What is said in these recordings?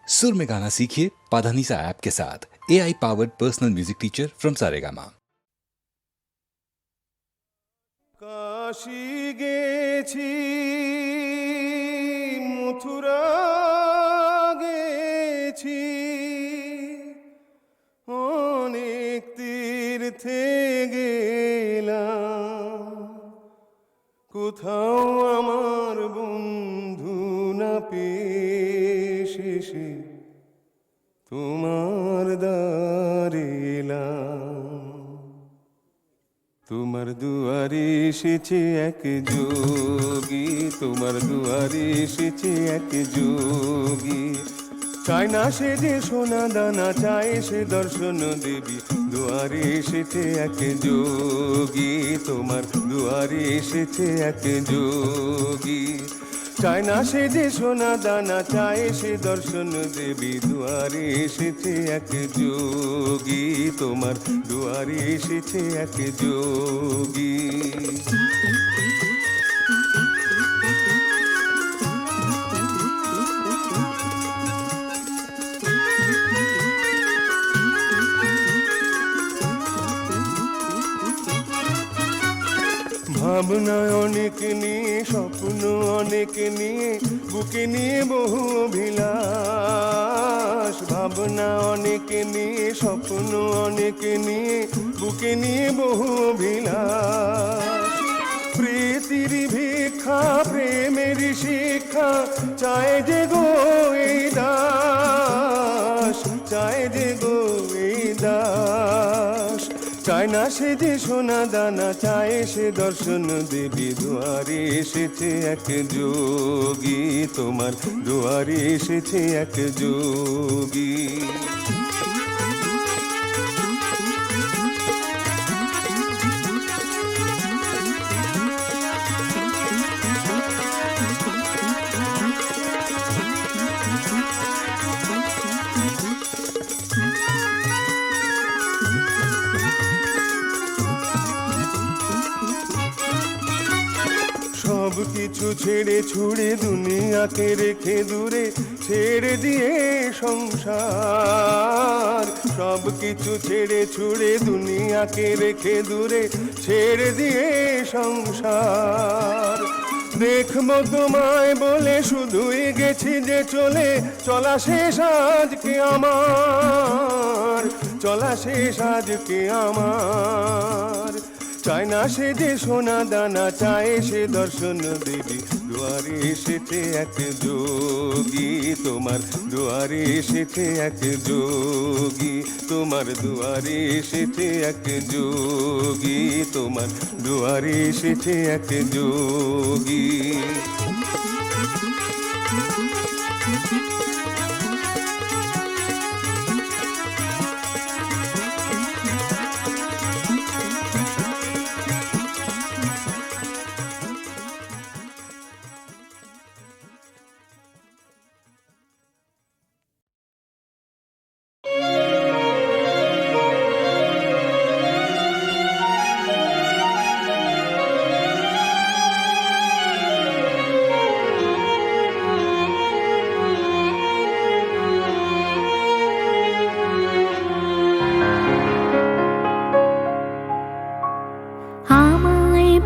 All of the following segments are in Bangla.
सुर में गाना सीखिए पाधानीसा ऐप के साथ। AI powered personal music teacher from Saregama. Kashi गेছি মথুরা গেছি অনেক তীর্থে গেলাম কোথাও আমার বন্ধু না পেয়ে শেষে তোমার দ্বারে এলাম। তোমার দুয়ারে এসেছে এক যোগী, তোমার দুয়ারে এসেছে এক যোগী, চায় না সে যে সোনা দানা, চায় সে দর্শন দেবী। দুয়ারে এসেছে এক যোগী, তোমার দুয়ারে এসেছে এক যোগী, চায় না সে যে সোনা দানা, চায় সে দর্শন দেবী। দুয়ারে এসেছে এক যোগী, তোমার দুয়ারে এসেছে এক যোগী। ভাবনা অনেক নিয়ে, স্বপ্ন অনেক নিয়ে, বুকে নিয়ে বহু অভিলাষ। ভাবনা অনেক নিয়ে, স্বপ্ন অনেক নিয়ে, বুকে নিয়ে বহু অভিলাষ। প্রীতির ভিক্ষা প্রেমের শিক্ষা চায় যে গো এই দাস, চায় যে গো এই দাস, চায় না সে যে সোনা দানা, চায় সে দর্শন দেবী। দুয়ারে এসেছে এক যোগী, তোমার দুয়ারে এসেছে এক যোগী। সব কিছু ছেড়ে ছুড়ে দুনিয়াকে রেখে দূরে, ছেড়ে দিয়ে সংসার। সব কিছু ছেড়ে ছুড়ে দুনিয়াকে রেখে দূরে, ছেড়ে দিয়ে সংসার। দেখবো তোমায় বলে শুধুই গেছি যে চলে, চলা শেষ আজকে আমার, চলা শেষ আজকে আমার। চায় না সে যে সোনা দানা, চায় সে দর্শন দেবী। দুয়ারে এসেছে এক যোগী, তোমার দুয়ারে এসেছে এক যোগী, তোমার দুয়ারে এসেছে এক যোগী, তোমার দুয়ারে এসেছে এক যোগী।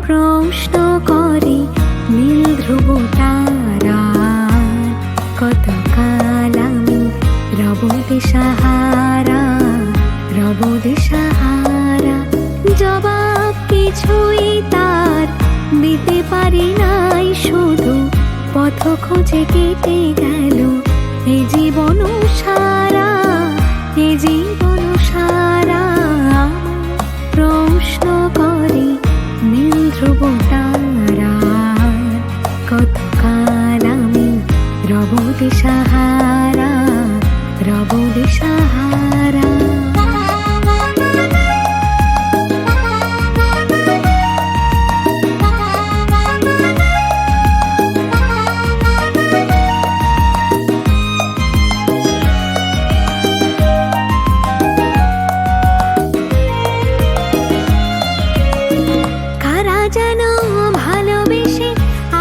প্রশ্ন করে নীল ধ্রুব তারা, কত কাল আমি রব দিশাহারা, রব দিশাহারা। জবাব কিছুই তার দিতে পারি নাই, শুধু পথ খোঁজে কেটে গেল এ জীবন সারা, এ জীবন সারা। প্রশ্ন করে নীল ধ্রুব তারা, কত কাল আমি রব দিশাহারা, রব দিশাহারা।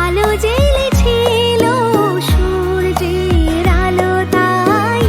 আলো জ্বেলেছিল সূর্যের আলো, তাই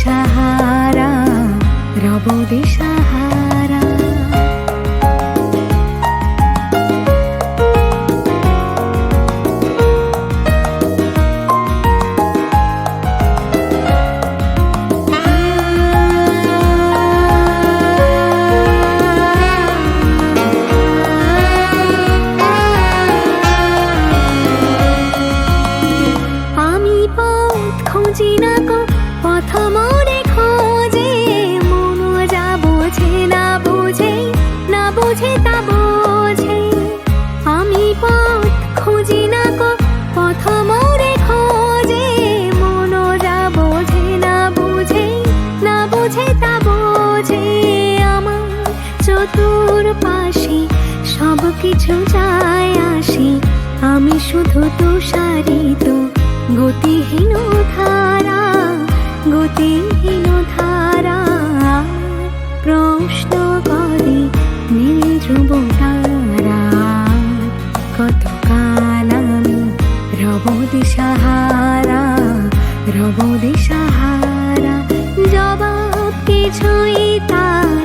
দিশাহারা, রব দিশাহারা। আমি পথ খুঁজি না গো, পথ মোরে খোঁজে, মন যা বোঝে না বোঝে, না বোঝে তা বোঝে। আমি পথ খুঁজি না গো, পথ মোরে খোঁজে, মন যা বোঝে না বোঝে, না বোঝে তা বোঝে। আমার চতুর পাশে সব কিছু যায় আসি, আমি শুধু তুষারিত গতিহীন ধারা, গতিহীন ধারা। প্রশ্ন করে নীল ধ্রুব তারা, কতকাল আমি রব দিশাহারা, রব দিশাহারা। জবাব কিছুই তার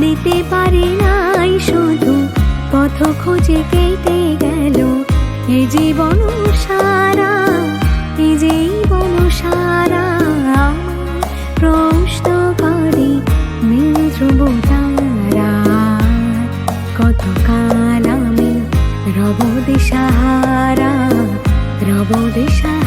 দিতে পারি নাই, শুধু পথ খুঁজে কেটে গেল এ জীবন সারা, এ জীবন সারা। প্রশ্ন করে নীল ধ্রুব তারা, কতকাল আমি রব দিশাহারা, রব দিশাহারা।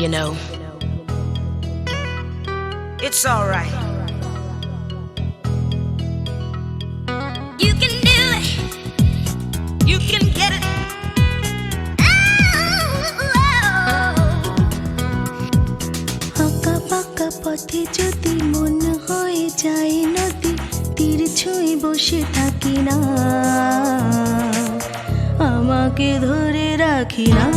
You know, it's all right. You can do it. You can get it. আঁকা পাকা পথে যদি মন হয়ে যায় নদী, তীর ছুঁয়ে বসে থাকি না, আমাকে ধরে রাখি না।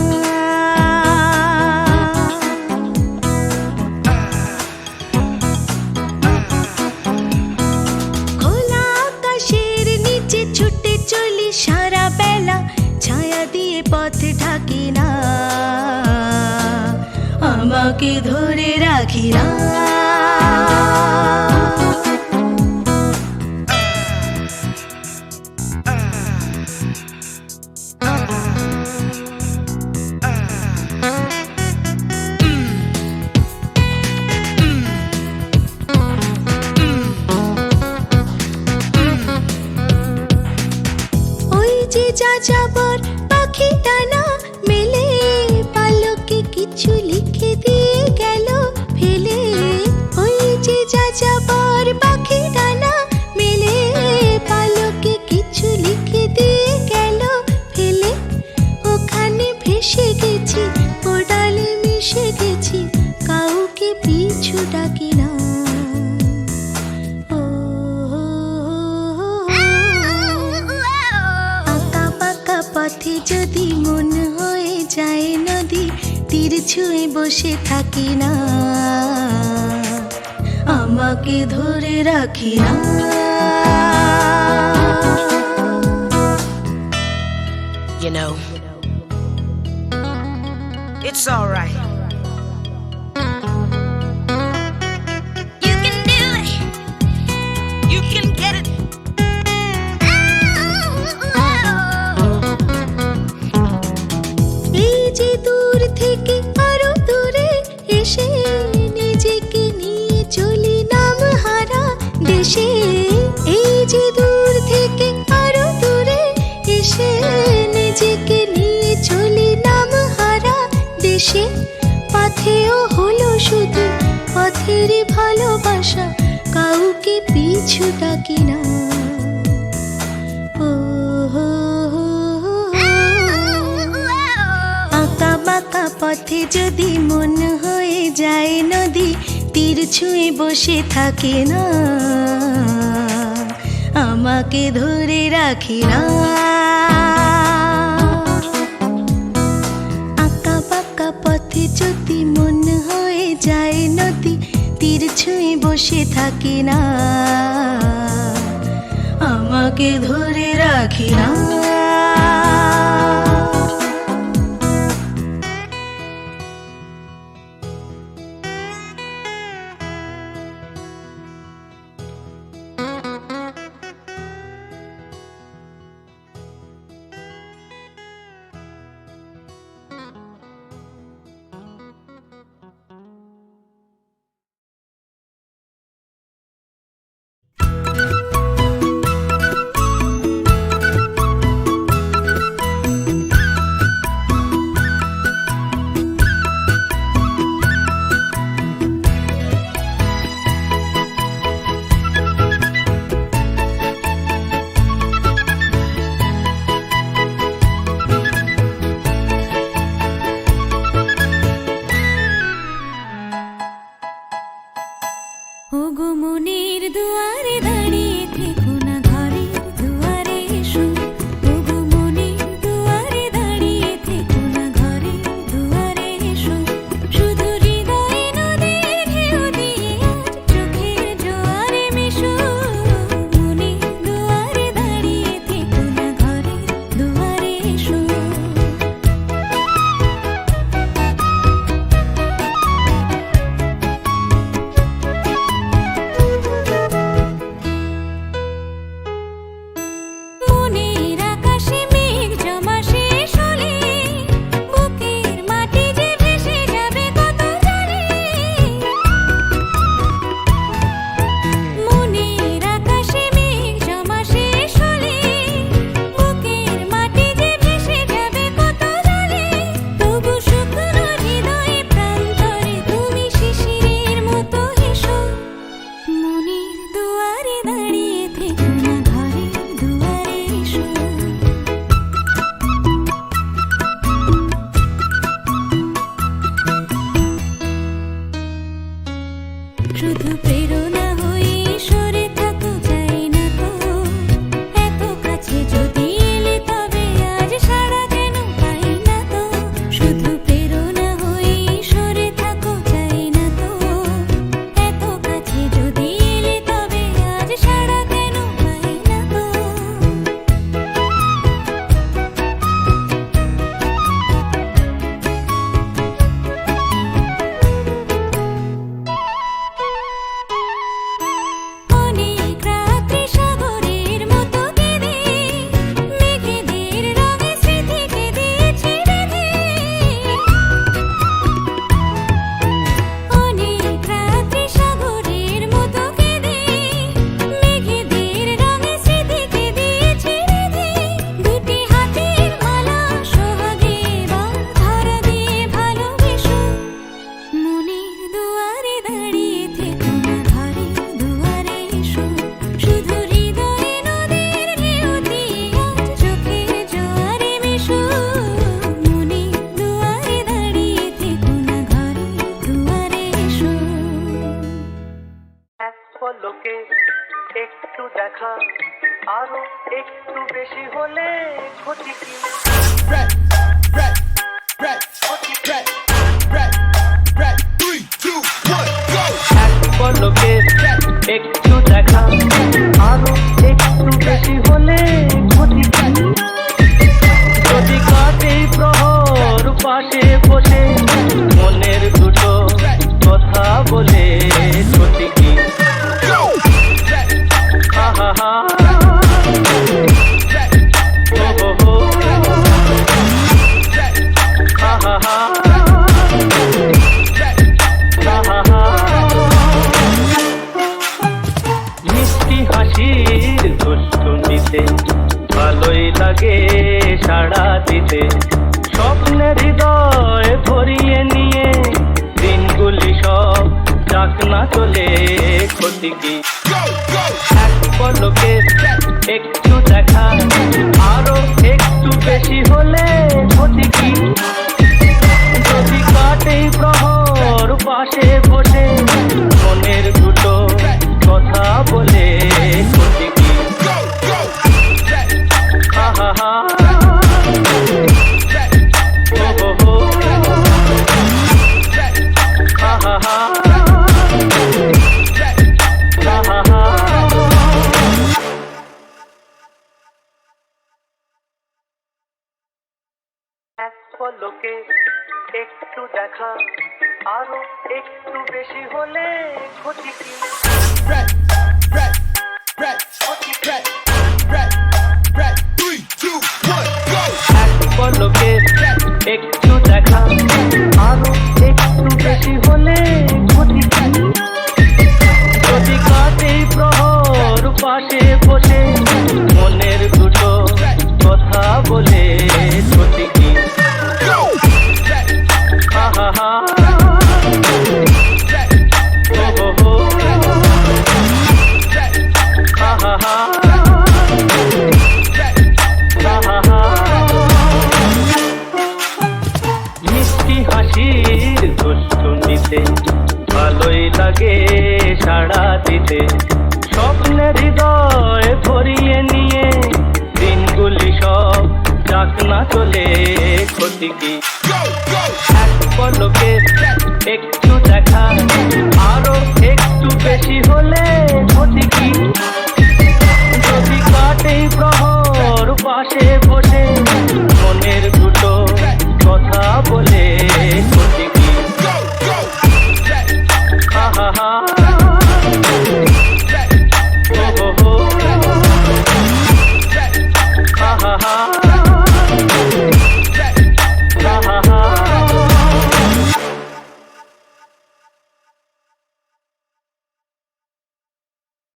খোলা আকাশের নিচে ছুটে চলি সারা বেলা, ছায়া দিয়ে পথ ঢাকি না, আমাকে ধরে রাখি না। ওই যে যাযাবর পাখিটা না মেলে, পালকে কিছু লিখে দিয়ে গেল ফেলে। ওই যে যাযাবর পাখিটা না মেলে, পালকে কিছু লিখে দিয়ে গেল ফেলে। ওখানে ভেসে গেছি, ও ডালে মিশে গেছি, কাউকে পিছু ডাকি না। আঁকা পাকা পথে যদি মন হয়ে যায় নদী, তীর ছুঁয়ে বসে থাকি না, আমাকে ধরে রাখি না। You know, it's all right. You can do it. You can get it. এই যে দূর থেকে আরো দূরে এসে, নিজেকে নিয়ে চলি নাম হারা দেশে। এই যে দূর থেকে আরো দূরে এসে, নিজেকে নিয়ে চলি নাম হারা দেশে। পথেও হলো শুধু পথের ভালোবাসা, কাউকে পিছু ডাকি না। ও আঁকা বাঁকা পথে যদি মন হয়ে যায় নদী, তীর ছুঁয়ে বসে থাকে না, আমাকে ধরে রাখি না। আঁকা বাঁকা পথে যদি মন হয়ে যায় নদী, তীর ছুঁয়ে বসে থাকে না, আমাকে ধরে রাখি না। ওগো মনের দুয়ারে দাঁড়িয়ে থেকো না, ঘরের দুয়ারে এসো। ওগো মনের দুয়ারে দাঁড়িয়ে থেকো না, ঘরের দুয়ারে এসো। শুধু হৃদয়ে নদীর ঢেউ দিয়ে আজ চোখের জোয়ারে মেশো। মনের দুয়ারে দাঁড়িয়ে থেকো না, ঘরের দুয়ারে এসো। মনের আকাশে মেঘ জমা শেষ হলে বুকের মাটি যে ভেসে যাবে কত জলে। মনের আকাশে মেঘ জমা শেষ হলে বুকের মাটি যে ভেসে যাবে কত জলে। তবু শুকনো হৃদয়ে প্রান্তরে তুমি শিশিরের মতো হেসো। মনের দুয়ারে দাঁড়িয়ে থেকো না, ঘরের দুয়ারে এসো। শুধু প্রেরণা হয়ে সরে থাকো, চাই না তো এত কাছে যদি এলে তবে আজ সাড়া কেন পাই না তো। শুধু প্রেরণা হয়ে সরে থাকো, চাই না তো এত কাছে যদি এলে তবে আজ সাড়া কেন পাই না তো। অনেক রাত্রি সাগরের মতো কেঁদে মেঘেদের রঙে স্মৃতিকে দিয়েছি বেঁধে। অনেক রাত্রি সাগরের মতো কেঁদে মেঘেদের রঙে স্মৃতিকে দিয়েছি বেঁধে। দুটি হাতের মালা সোহাগে এবার ধরা দিয়ে ভালোবেসো। মনের দুয়ারে দাঁড়িয়ে থেকো না, ঘরের দুয়ারে এসো। শুধু হৃদয়ে নদীর ঢেউ দিয়ে আজ চোখের জোয়ারে মেশো। মনের দুয়ারে দাঁড়িয়ে থেকো না, ঘরের দুয়ারে এসো। এক পলকে একটু দেখা, আরো একটু বেশি হলে ক্ষতি কি? এক পলকে একটু দেখা, আরো একটু বেশি হলে ক্ষতি কি? যদি কাটে প্রহর পাশে বসে মনের দুটো কথা বলে ক্ষতি কি? হা হা হা, ও হো হো, হা হা হা, হা হা হা। মিষ্টি হাসির দুষ্টুমিতে ভালোই লাগে সাড়া দিতে। স্বপ্নের হৃদয় ভরিয়ে নিয়ে দিনগুলি সব যাক না চলে ক্ষতি কি? এক পলকে একটু দেখা, আরো একটু বেশি হলে ক্ষতি কি? যদি কাটে প্রহর পাশে বসে মনের দুটো কথা বলে ক্ষতি কি? হা হা হা, ও হো হো, হা হা হা। এক পলকে একটু দেখা আরো একটু বেশি হলে ক্ষতি কি এক পলকে একটু দেখা আরো একটু বেশি হলে ক্ষতি কি যদি কাটে প্রহর পাশে বসে মনের দুটো কথা বলে ক্ষতি কি হা হা হা ও হো হো হা হা হা মিষ্টি হাসির দুষ্টুমিতে ভালোই লাগে সাড়া দিতে স্বপ্নের হৃদয় ভরিয়ে নিয়ে দিনগুলি সব যাক না চলে ক্ষতি কি এক পলকে একটু দেখা আরো একটু বেশি হলে ক্ষতি কি যদি কাটে প্রহর পাশে বসে মনের দুটো কথা বলে